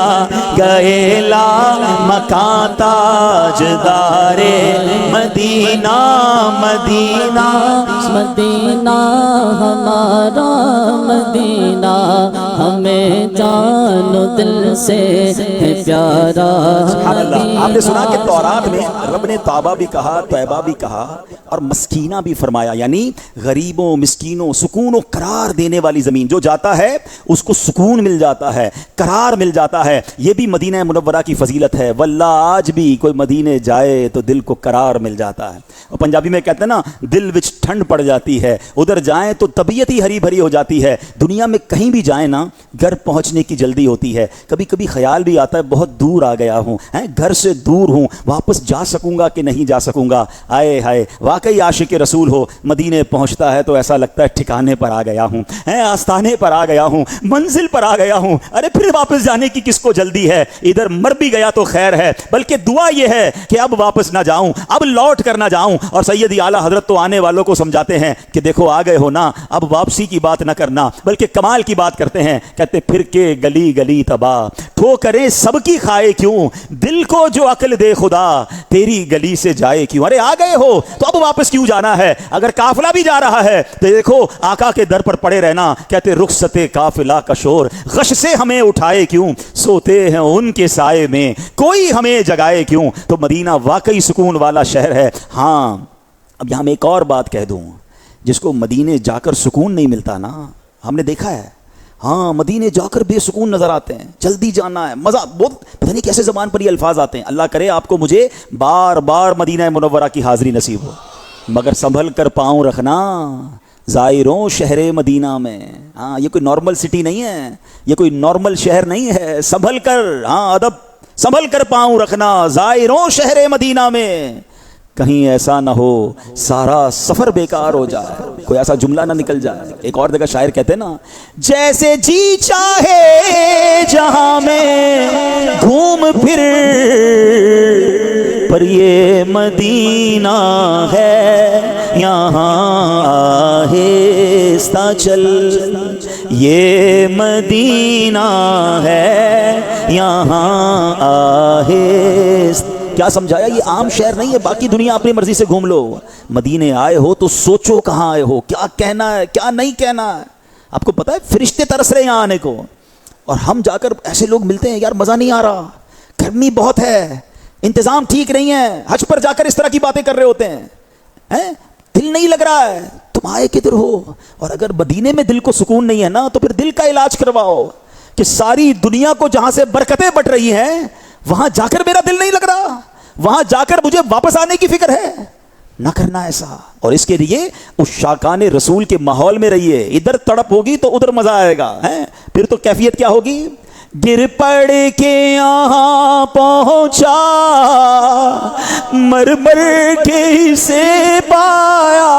گئے لا مکان تاجدار مدینہ, مدینہ مدینہ ہمارا مدینہ, ہمیں جان و دل سے پیارا مدینہ. آپ نے سنا کہ تورات میں رب نے توبہ بھی کہا, طیبہ بھی کہا اور مسکینہ بھی فرمایا, یعنی غریبوں, مسکینوں, سکون و قرار دینے والی زمین. جو جاتا ہے اس کو سکون مل جاتا ہے, قرار مل جاتا ہے. یہ بھی مدینہ منورہ کی فضیلت ہے. واللہ آج بھی کوئی مدینے جائے تو دل کو قرار مل جاتا ہے. اور پنجابی میں کہتے ہیں نا, دل وچ ٹھنڈ پڑ جاتی ہے. ادھر جائیں تو طبیعت ہی ہری بھری ہو جاتی ہے. دنیا میں کہیں بھی جائیں نا, گھر پہنچنے کی جلدی ہوتی ہے. کبھی کبھی خیال بھی آتا ہے بہت دور آ گیا ہوں, گھر سے دور ہوں, واپس جا سکوں گا کہ نہیں جا سکوں گا. آئے ہائے, واقعی عاشق رسول ہو, مدینے پہنچتا ہے تو ایسا لگتا ہے ٹھکانے پر آ گیا ہوں, آستانے پر آ گیا ہوں, منزل پر آ گیا ہوں. ارے پھر واپس جانے کی کس کو جلدی ہے, ادھر مر بھی گیا تو خیر ہے, بلکہ دعا یہ ہے کہ اب واپس نہ جاؤں, اب لوٹ کر نہ جاؤں. اور سیدی اعلیٰ حضرت تو آنے والوں کو سمجھاتے ہیں کہ دیکھو آ گئے ہو نا, اب واپسی کی بات نہ کرنا بلکہ کمال کی بات کرتے ہیں. کہتے پھر کے گلی گلی تباہ, ٹھوکریں سب کی کھائے کیوں, دل کو جو عقل دے خدا, تیری گلی سے جائے کیوں. ارے آ گئے ہو تو اب واپس کیوں جانا ہے. اگر قافلہ بھی جا رہا ہے تو دیکھو آقا کے در پر پڑے رہنا. کہتے رخصت قافلہ کا شور, غش سے ہمیں اٹھائے کیوں, سوتے ہیں ان کے سائے میں, کوئی ہمیں جگائے کیوں. تو مدینہ واقعی سکون والا شہر ہے. ہاں اب یہاں میں ایک اور بات کہہ دوں, جس کو مدینے جا کر سکون نہیں ملتا نا, ہم نے دیکھا ہے, ہاں مدینے جا کر بے سکون نظر آتے ہیں, جلدی جانا ہے, مزہ بہت, پتہ نہیں کیسے زبان پر یہ الفاظ آتے ہیں. اللہ کرے آپ کو مجھے بار بار مدینہ منورہ کی حاضری نصیب ہو, مگر سنبھل کر پاؤں رکھنا زائروں شہر مدینہ میں. ہاں یہ کوئی نارمل سٹی نہیں ہے, یہ کوئی نارمل شہر نہیں ہے. سنبھل کر, ہاں ادب, سنبھل کر پاؤں رکھنا زائروں شہر مدینہ میں. کہیں ایسا نہ ہو سارا سفر بیکار ہو جائے، کوئی ایسا جملہ نہ نکل جائے۔ ایک اور جگہ شاعر کہتے ہیں نا، جیسے جی چاہے جہاں میں گھوم پھر، پر یہ مدینہ ہے یہاں آہستہ چل، یہ مدینہ ہے یہاں آہستہ۔ کیا سمجھایا؟ یہ عام شہر نہیں ہے، باقی دنیا اپنی مرضی سے گھوم لو، مدینے آئے ہو تو سوچو کہاں آئے ہو، کیا کہنا ہے کیا نہیں کہنا ہے۔ آپ کو پتا ہے فرشتے ترس رہے ہیں یہاں آنے کو، اور ہم جا کر ایسے لوگ ملتے ہیں، یار مزہ نہیں آ رہا، گرمی بہت ہے، انتظام ٹھیک نہیں ہے، حج پر جا کر اس طرح کی باتیں کر رہے ہوتے ہیں، دل نہیں لگ رہا ہے، تم آئے کدھر ہو؟ اور اگر مدینے میں دل کو سکون نہیں ہے نا تو پھر دل کا علاج کرواؤ، کہ ساری دنیا کو جہاں سے برکتیں بٹ رہی ہیں وہاں جا کر میرا دل نہیں لگ رہا، وہاں جا کر مجھے واپس آنے کی فکر ہے، نہ کرنا ایسا۔ اور اس کے لیے اس شاکان رسول کے ماحول میں رہیے، ادھر تڑپ ہوگی تو ادھر مزہ آئے گا، پھر تو کیفیت کیا ہوگی؟ گر پڑ کے یہاں پہنچا، مر مر کے سے پایا،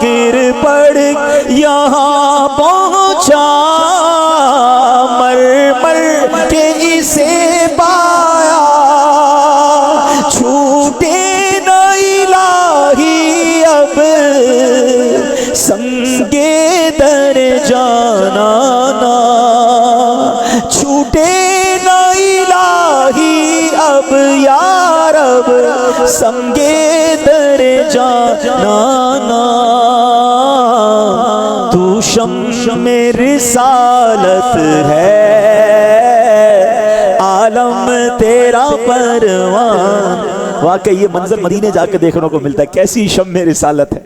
گر پڑ یہاں پہنچا، مر مر کے اسے پایا، چھوٹے نہ الہی اب سنگے در جانا نا، چھوٹے نہ الہی اب یا رب سنگے در جانا نا، تو شمع رسالت ہے، عالم تیرا پروان۔ واقعی یہ منظر مدینے جا کے دیکھنے کو ملتا ہے، کیسی شمع رسالت ہے،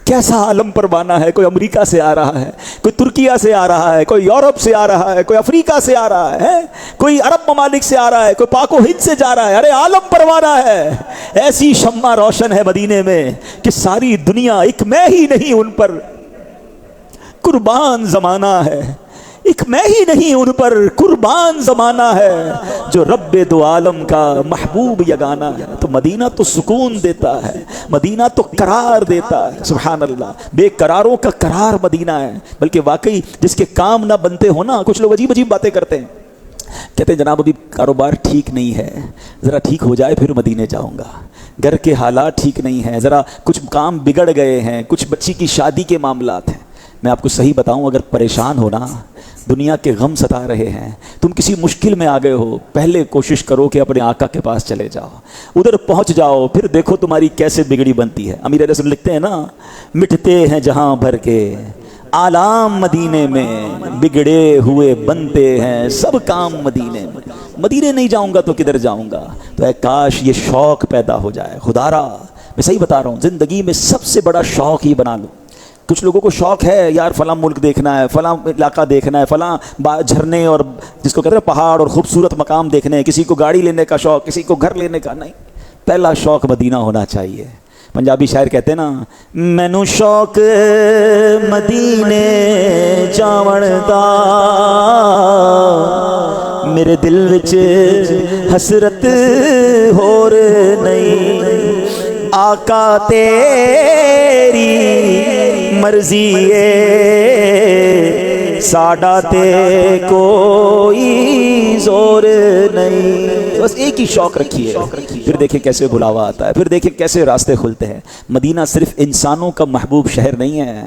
کیسا عالم پروانہ ہے۔ کوئی امریکہ سے آ رہا ہے، کوئی ترکیہ سے آ رہا ہے، کوئی یورپ سے آ رہا ہے، کوئی افریقہ سے آ رہا ہے، کوئی عرب ممالک سے آ رہا ہے، کوئی پاک و ہند سے جا رہا ہے، ارے عالم پروانہ ہے۔ ایسی شمع روشن ہے مدینے میں کہ ساری دنیا ایک میں ہی نہیں ان پر قربان زمانہ ہے، ایک میں ہی نہیں ان پر قربان زمانہ ہے، جو رب دو عالم کا محبوب یگانہ ہے۔ تو مدینہ تو سکون دیتا ہے، مدینہ تو قرار دیتا ہے، سبحان اللہ، بے قراروں کا قرار مدینہ ہے۔ بلکہ واقعی جس کے کام نہ بنتے ہو نا، کچھ لوگ عجیب عجیب باتیں کرتے ہیں، کہتے ہیں جناب ابھی کاروبار ٹھیک نہیں ہے، ذرا ٹھیک ہو جائے پھر مدینے جاؤں گا، گھر کے حالات ٹھیک نہیں ہیں، ذرا کچھ کام بگڑ گئے ہیں، کچھ بچی کی شادی کے معاملات ہیں۔ میں آپ کو صحیح بتاؤں، اگر پریشان ہونا، دنیا کے غم ستا رہے ہیں، تم کسی مشکل میں آ گئے ہو، پہلے کوشش کرو کہ اپنے آقا کے پاس چلے جاؤ، ادھر پہنچ جاؤ، پھر دیکھو تمہاری کیسے بگڑی بنتی ہے۔ امیر علیہ السلام لکھتے ہیں نا، مٹتے ہیں جہاں بھر کے آلام مدینے میں، بگڑے ہوئے بنتے ہیں سب کام مدینے میں۔ مدینے نہیں جاؤں گا تو کدھر جاؤں گا؟ تو اے کاش یہ شوق پیدا ہو جائے، خدا را میں صحیح بتا رہا ہوں، زندگی میں سب سے بڑا شوق ہی بنا لو۔ کچھ لوگوں کو شوق ہے یار فلاں ملک دیکھنا ہے، فلاں علاقہ دیکھنا ہے، فلاں جھرنے اور جس کو کہتے ہیں پہاڑ اور خوبصورت مقام دیکھنے ہیں، کسی کو گاڑی لینے کا شوق، کسی کو گھر لینے کا۔ نہیں، پہلا شوق مدینہ ہونا چاہیے۔ پنجابی شاعر کہتے ہیں نا، مینوں شوق مدینے جاون دا، میرے دل وچ حسرت ہور نہیں، آقا تیری مرضی ہے، ساڈا تے کوئی زور نہیں۔ بس ایک ہی شوق رکھیے، پھر دیکھیں کیسے بلاوا آتا ہے، پھر دیکھیں کیسے راستے کھلتے ہیں۔ مدینہ صرف انسانوں کا محبوب شہر نہیں ہے،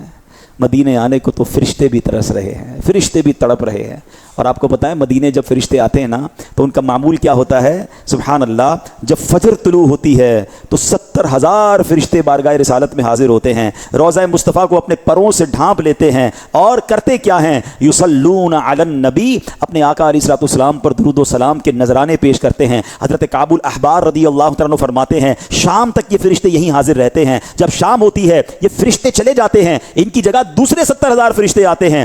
مدینے آنے کو تو فرشتے بھی ترس رہے ہیں، فرشتے بھی تڑپ رہے ہیں۔ اور آپ کو پتہ ہے مدینے جب فرشتے آتے ہیں نا تو ان کا معمول کیا ہوتا ہے؟ سبحان اللہ، جب فجر طلوع ہوتی ہے تو 70,000 فرشتے بارگاہ رسالت میں حاضر ہوتے ہیں، روضہ مصطفیٰ کو اپنے پروں سے ڈھانپ لیتے ہیں، اور کرتے کیا ہیں؟ یصلون علی النبی، اپنے آقا علیہ الصلوۃ والسلام پر درود و سلام کے نذرانے پیش کرتے ہیں۔ حضرت کعب الاحبار رضی اللہ تعالیٰ عنہ فرماتے ہیں شام تک یہ فرشتے یہیں حاضر رہتے ہیں، جب شام ہوتی ہے یہ فرشتے چلے جاتے ہیں، ان کی جگہ دوسرے 70,000 فرشتے آتے ہیں۔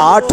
8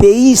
23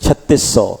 3600।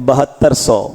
7200।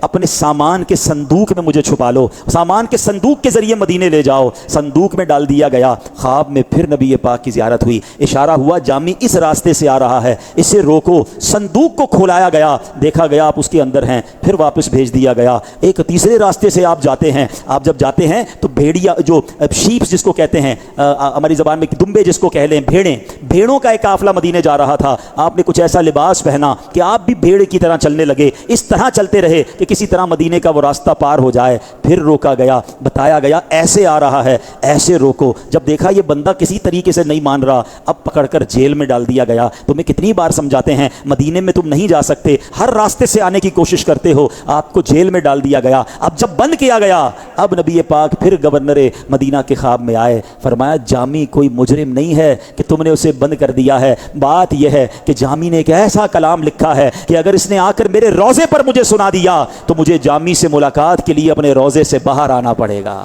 اپنے سامان کے صندوق میں مجھے چھپا لو، سامان کے صندوق کے ذریعے مدینے لے جاؤ۔ صندوق میں ڈال دیا گیا۔ خواب میں پھر نبی پاک کی زیارت ہوئی، اشارہ ہوا جامی اس راستے سے آ رہا ہے، اسے روکو۔ صندوق کو کھولایا گیا، دیکھا گیا آپ اس کے اندر ہیں، پھر واپس بھیج دیا گیا۔ ایک تیسرے راستے سے آپ جاتے ہیں، آپ جب جاتے ہیں تو بھیڑیا جو شیپس جس کو کہتے ہیں ہماری زبان میں دمبے جس کو کہہ لیں، بھیڑوں کا ایک قافلہ مدینے جا رہا تھا۔ آپ نے کچھ ایسا لباس پہنا کہ آپ بھی بھیڑ کی طرح چلنے لگے، اس طرح چلتے رہے کہ کسی طرح مدینے کا وہ راستہ پار ہو جائے۔ پھر روکا گیا، بتایا گیا ایسے آ رہا ہے، ایسے روکو۔ جب دیکھا یہ بندہ کسی طریقے سے نہیں مان رہا، اب پکڑ کر جیل میں ڈال دیا گیا۔ تمہیں کتنی بار سمجھاتے ہیں مدینے میں تم نہیں جا سکتے، ہر راستے سے آنے کی کوشش کرتے ہو، آپ کو جیل میں ڈال دیا گیا۔ اب جب بند کیا گیا، اب نبی پاک پھر گورنر مدینہ کے خواب میں آئے، فرمایا جامی کوئی مجرم نہیں ہے کہ تم نے اسے بند کر دیا ہے، بات یہ ہے کہ جامی نے ایک ایسا کلام لکھا ہے کہ اگر اس نے آ کر میرے روزے پر مجھے سنا دیا تو مجھے جامی سے ملاقات کے لیے اپنے روزے سے باہر آنا پڑے گا۔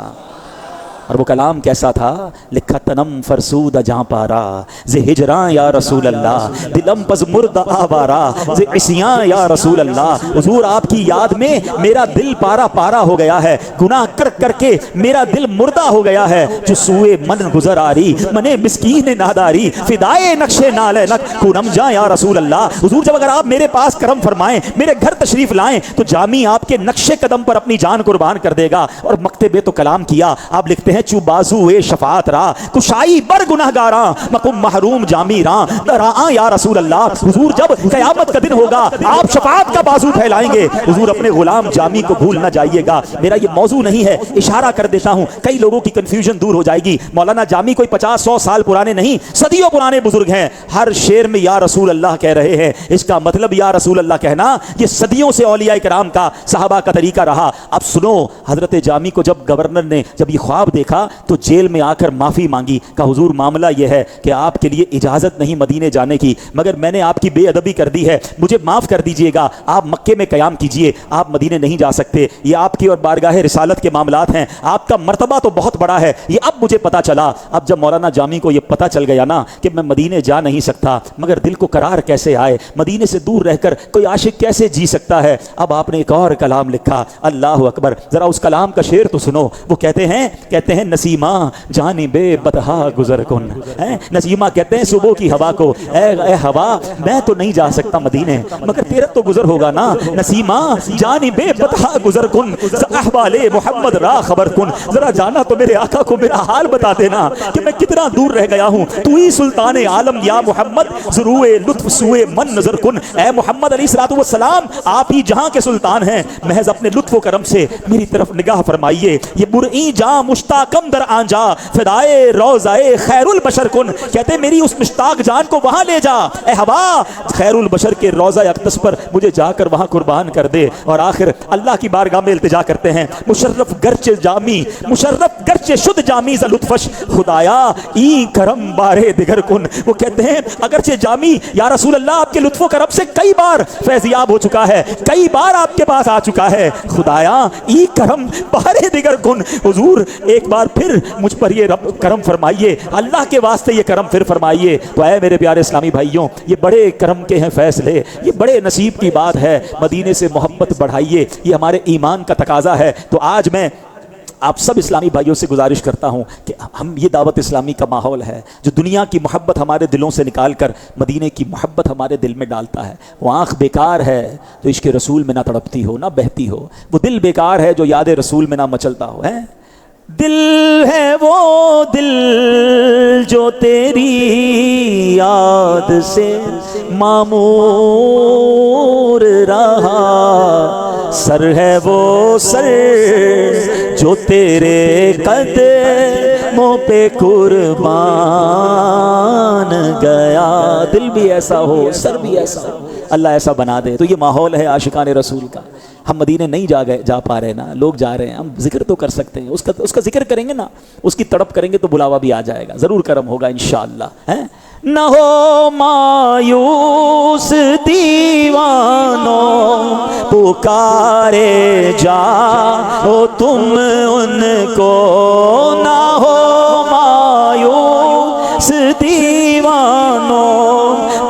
اور وہ کلام کیسا تھا؟ لکھا تنم فرسود جہاں پارا ز ہجراں یا رسول اللہ، دلم پز مرد آوارا ز عصیاں یا رسول اللہ۔ حضور آپ کی یاد میں میرا دل پارا پارا ہو گیا ہے، گناہ کر کر کے میرا دل مردہ ہو گیا ہے، جو سوئے من گزر آری منے مسکین ناداری فدائے نقش نال نق کنم جاں یا رسول اللہ۔ حضور جب اگر آپ میرے پاس کرم فرمائیں، میرے گھر تشریف لائیں تو جامی آپ کے نقش قدم پر اپنی جان قربان کر دے گا۔ اور مکتبے تو کلام کیا، آپ لکھتے ہیں چو بازو اے شفاعت را کشائی بر گناہگاراں مقم محروم جامی راں دراں یا رسول اللہ۔ حضور جب قیامت کا دن ہوگا آپ شفاعت کا بازو پھیلائیں گے، حضور اپنے غلام جامی کو بھول نہ جائیے گا۔ میرا یہ موضوع نہیں ہے، اشارہ کر دیتا ہوں، کئی لوگوں کی کنفیوژن دور ہو جائے گی۔ مولانا جامی کوئی 50-100 سال پرانے نہیں، صدیوں پرانے بزرگ ہیں، ہر شعر میں یا رسول اللہ کہہ رہے ہیں۔ اس کا مطلب یا رسول اللہ کہنا یہ صدیوں سے اولیاء کرام کا، صحابہ کا طریقہ رہا۔ اب سنو، حضرت جامی کو جب گورنر نے جب یہ خواب دیکھا تو جیل میں آ کر معافی مانگی، کہا حضور معاملہ یہ ہے کہ آپ کے لیے اجازت نہیں مدینے جانے کی، مگر میں نے آپ کی بے ادبی کر دی ہے، مجھے معاف کر دیجئے گا، آپ مکے میں قیام کیجئے، آپ مدینے نہیں جا سکتے، یہ آپ کی اور بارگاہ رسالت کے معاملات ہیں، آپ کا مرتبہ تو بہت بڑا ہے، یہ اب مجھے پتا چلا۔ اب جب مولانا جامی کو یہ پتا چل گیا نا کہ میں مدینے جا نہیں سکتا، مگر دل کو قرار کیسے آئے، مدینے سے دور رہ کر کوئی عاشق کیسے جی سکتا ہے، اب آپ نے ایک اور کلام لکھا، اللہ اکبر، ذرا اس کلام کا شعر تو سنو۔ وہ کہتے ہیں نسیمہ جانب بتہا گزر کن، نسیمہ کہتے ہیں صبح کی ہوا کو، اے ہوا میں تو نہیں جا سکتا مدینے مگر تیرا تو گزر ہوگا نا، نسیمہ جانب بتہا گزر کن احوال محمد را خبر کن، ذرا جانا تو میرے آقا کو میرا حال بتا دینا کہ میں کتنا دور رہ گیا ہوں، تو ہی سلطان عالم یا محمد ضروع لطف سوئے من نظر کن۔ اے محمد علیہ الصلوۃ والسلام، آپ ہی جہاں کے سلطان ہیں، محض اپنے لطف و کرم سے میری طرف نگاہ فرمائیے، یہ برئی جاں مشتاقم در آنجا فدائے روضائے خیر البشر کن، کہتے ہیں میری اس مشتاق جان کو وہاں لے جا، اے ہوا خیر البشر کے روضہ اقدس پر مجھے جا کر وہاں قربان کر دے۔ اور آخر اللہ کی بارگاہ میں التجا کرتے ہیں، مشرف گرچہ جامی مشرف گرچہ شد جامی ز لطفش خدایا ای کرم بارے دگر کن۔ وہ کہتے ہیں اگرچہ جامی یا رسول اللہ آپ کے لطف و کرم سے کئی بار فیضیاب ہو چکا ہے، کئی بار آپ کے پاس آ چکا ہے، خدایا ای کرم بارے دگر کن، حضور ایک بار پھر مجھ پر یہ رب کرم فرمائیے، اللہ کے واسطے یہ کرم پھر فرمائیے۔ تو اے میرے پیارے اسلامی بھائیوں، یہ بڑے کرم کے ہیں فیصلے، یہ بڑے نصیب کی بات ہے، مدینے سے محبت بڑھائیے، یہ ہمارے ایمان کا تقاضا ہے۔ تو آج میں آپ سب اسلامی بھائیوں سے گزارش کرتا ہوں کہ ہم یہ دعوت اسلامی کا ماحول ہے جو دنیا کی محبت ہمارے دلوں سے نکال کر مدینے کی محبت ہمارے دل میں ڈالتا ہے۔ وہ آنکھ بیکار ہے جو عشق رسول میں نہ تڑپتی ہو نہ بہتی ہو، وہ دل بیکار ہے جو یاد رسول میں نہ مچلتا ہو۔ دل ہے وہ دل جو تیری یاد سے معمور رہا، سر ہے وہ سر جو تیرے قدموں پہ قربان گیا۔ دل بھی ایسا ہو، سر بھی ایسا ہو، اللہ ایسا بنا دے۔ تو یہ ماحول ہے عاشقان رسول کا۔ ہم مدینے نہیں جا پا رہے نا، لوگ جا رہے ہیں، ہم ذکر تو کر سکتے ہیں، اس کا ذکر کریں گے نا، اس کی تڑپ کریں گے تو بلاوا بھی آ جائے گا، ضرور کرم ہوگا انشاءاللہ۔ نہ ہو مایوس دیوانوں پکارے جا ہو تم ان کو، نہ ہو مایوس دیوانوں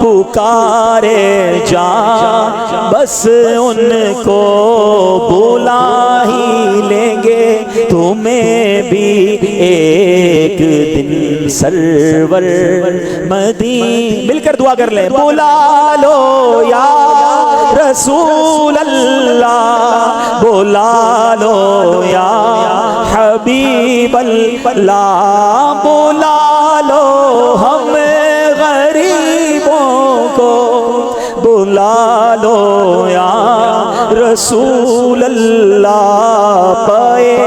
پکارے جا بس ان کو بلا ہی لیں گے تمہیں بھی ایک دن سرور مدینہ. مل کر دعا کر لیں. بلا لو یا رسول اللہ, بلا لو یا حبیب اللہ, بلا لو ہم غریبوں کو, بلا لو یا رسول اللہ. پائے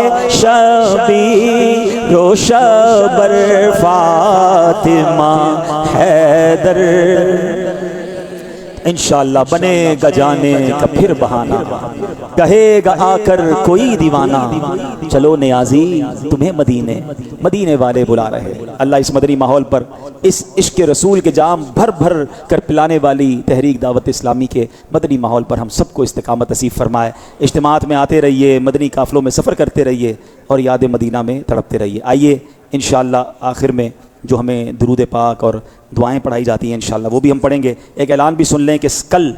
شبیر و شبر فاطمہ حیدر. انشاءاللہ بنے گا جانے کا پھر بہانہ, کہے گا آ کر کوئی دیوانہ, چلو نیازی تمہیں مدینے والے بلا رہے. اللہ اس مدنی ماحول پر اس عشق رسول کے جام بھر بھر کر پلانے والی تحریک دعوت اسلامی کے مدنی ماحول پر ہم سب کو استقامت نصیب فرمائے. اجتماعات میں آتے رہیے, مدنی قافلوں میں سفر کرتے رہیے اور یاد مدینہ میں تڑپتے رہیے. آئیے انشاءاللہ آخر میں جو ہمیں درود پاک اور دعائیں پڑھائی جاتی ہیں انشاءاللہ وہ بھی ہم پڑھیں گے. ایک اعلان بھی سن لیں کہ کل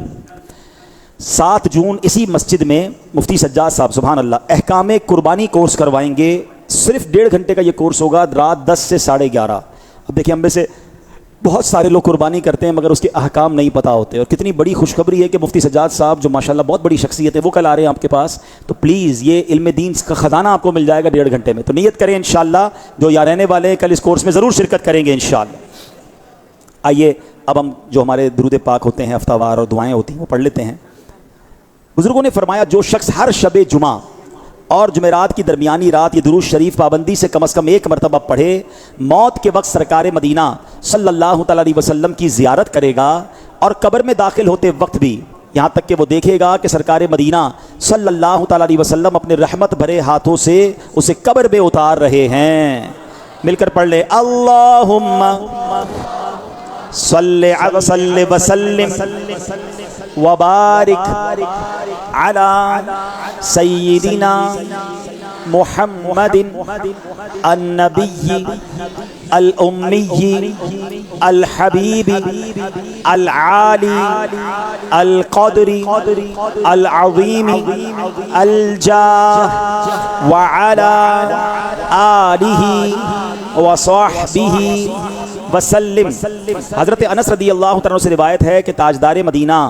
7 جون اسی مسجد میں مفتی سجاد صاحب سبحان اللہ احکام قربانی کورس کروائیں گے. صرف 1.5 گھنٹے کا یہ کورس ہوگا, رات 10 سے 11:30. اب دیکھیں ہم میں سے بہت سارے لوگ قربانی کرتے ہیں مگر اس کے احکام نہیں پتہ ہوتے, اور کتنی بڑی خوشخبری ہے کہ مفتی سجاد صاحب جو ماشاءاللہ بہت بڑی شخصیت ہے وہ کل آ رہے ہیں آپ کے پاس. تو پلیز یہ علم دین کا خزانہ آپ کو مل جائے گا 1.5 گھنٹے میں. تو نیت کریں انشاءاللہ جو یہاں رہنے والے ہیں کل اس کورس میں ضرور شرکت کریں گے انشاءاللہ. آئیے اب ہم جو ہمارے درود پاک ہوتے ہیں ہفتہ وار اور دعائیں ہوتی ہیں وہ پڑھ لیتے ہیں. بزرگوں نے فرمایا جو شخص ہر شب جمعہ اور جمعرات کی درمیانی رات یہ درود شریف پابندی سے کم از کم 1 مرتبہ پڑھے, موت کے وقت سرکار مدینہ صلی اللہ تعالیٰ علیہ وسلم کی زیارت کرے گا, اور قبر میں داخل ہوتے وقت بھی یہاں تک کہ وہ دیکھے گا کہ سرکار مدینہ صلی اللہ تعالیٰ علیہ وسلم اپنے رحمت بھرے ہاتھوں سے اسے قبر میں اتار رہے ہیں. مل کر پڑھ لے اللہم صلی وسلم وبارک علی سیدنا محمد النبی الامی الحبیب العالی القدر العظیم الجاہ وعلی آلہ وصحبہ وسلم. حضرت انس رضی اللہ عنہ سے روایت ہے کہ تاجدار مدینہ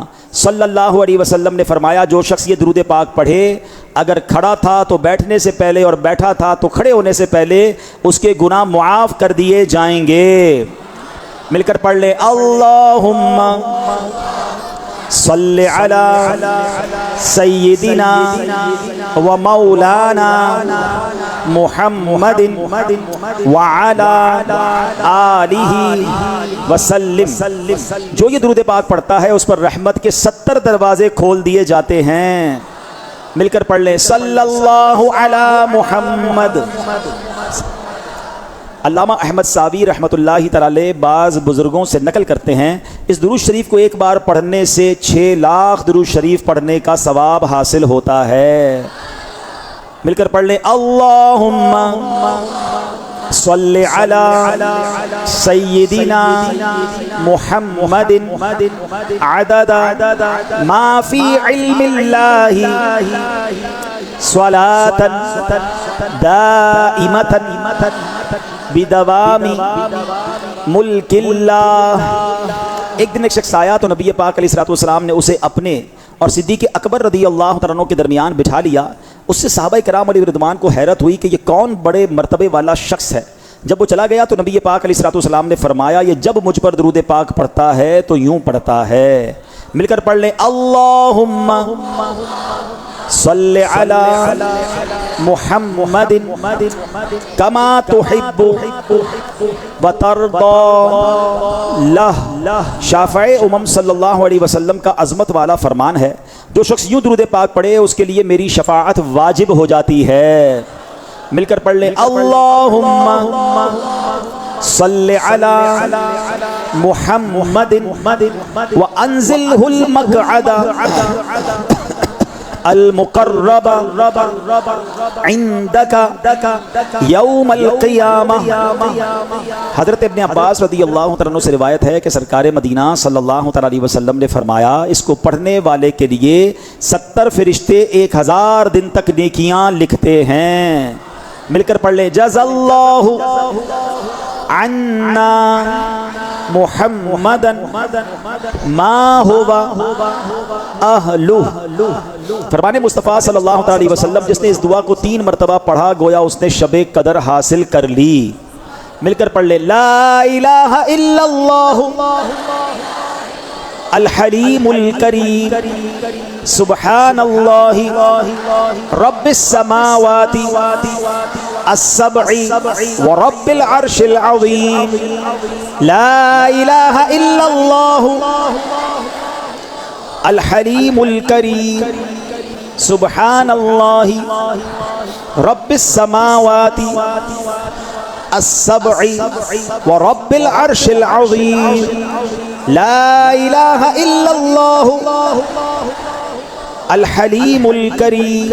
صلی اللہ علیہ وسلم نے فرمایا جو شخص یہ درود پاک پڑھے اگر کھڑا تھا تو بیٹھنے سے پہلے اور بیٹھا تھا تو کھڑے ہونے سے پہلے اس کے گناہ معاف کر دیے جائیں گے. مل کر پڑھ لے اللہم صلی علی سیدنا و مولانا محمد وعلی آلہ وسلم. جو یہ درود پاک پڑھتا ہے اس پر رحمت کے 70 دروازے کھول دیے جاتے ہیں. مل کر پڑھ لیں صلی اللہ علی محمد. علامہ احمد ساوی رحمۃ اللہ تعالی بعض بزرگوں سے نقل کرتے ہیں اس درود شریف کو ایک بار پڑھنے سے 6 لاکھ درود شریف پڑھنے کا ثواب حاصل ہوتا ہے. مل کر پڑھ لیں اللہم صلی علی سیدنا محمد عدد ما فی علم اللہ صلاۃ دائمۃ بدوام ملک اللہ. ایک دن ایک شخص آیا تو نبی پاک علیہ الصلوۃ والسلام نے اسے اپنے اور صدیق اکبر رضی اللہ عنہ کے درمیان بٹھا لیا. اس سے صحابہ کرام علیہ رضوان کو حیرت ہوئی کہ یہ کون بڑے مرتبے والا شخص ہے. جب وہ چلا گیا تو نبی پاک علیہ الصلوۃ والسلام نے فرمایا یہ جب مجھ پر درود پاک پڑھتا ہے تو یوں پڑھتا ہے. مل کر پڑھ لیں اللہم صلی علی محمد کما تحب وترضى لہ. شافع امم صلی اللہ علیہ وسلم کا عظمت والا فرمان ہے جو شخص یوں درود پاک پڑھے اس کے لیے میری شفاعت واجب ہو جاتی ہے. مل کر پڑھ لیں اللہم صلی علی محمد وانزلہ المقعد المقرب عندك یوم القیامہ۔ حضرت ابن عباس رضی اللہ تعالیٰ عنہ سے روایت ہے کہ سرکار مدینہ صلی اللہ تعالیٰ علیہ وسلم نے فرمایا اس کو پڑھنے والے کے لیے 70 فرشتے 1000 دن تک نیکیاں لکھتے ہیں۔ مل کر پڑھ لیں، جزا اللہ عنا محمدا ما هو اہلہ۔ فرمان مصطفیٰ صلی اللہ تعالی وسلم جس نے اس دعا کو 3 مرتبہ پڑھا گویا اس نے شب قدر حاصل کر لی۔ مل کر پڑھ لے، لا الہ الا اللہ الحلیم الکریم سبحان اللہ رب السماوات السبع ورب العرش العظیم، لا الہ الا اللہ الحلیم الکریم سبحان اللہ رب السماوات السبع ورب العرش العظیم، لا الہ الا اللہ الحلیم الکریم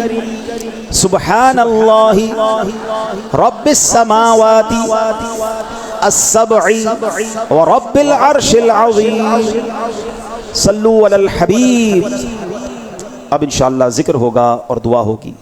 سبحان اللہ رب السماوات السبع ورب العرش العظیم۔ صلو علی الحبیب۔ اب انشاءاللہ ذکر ہوگا اور دعا ہوگی۔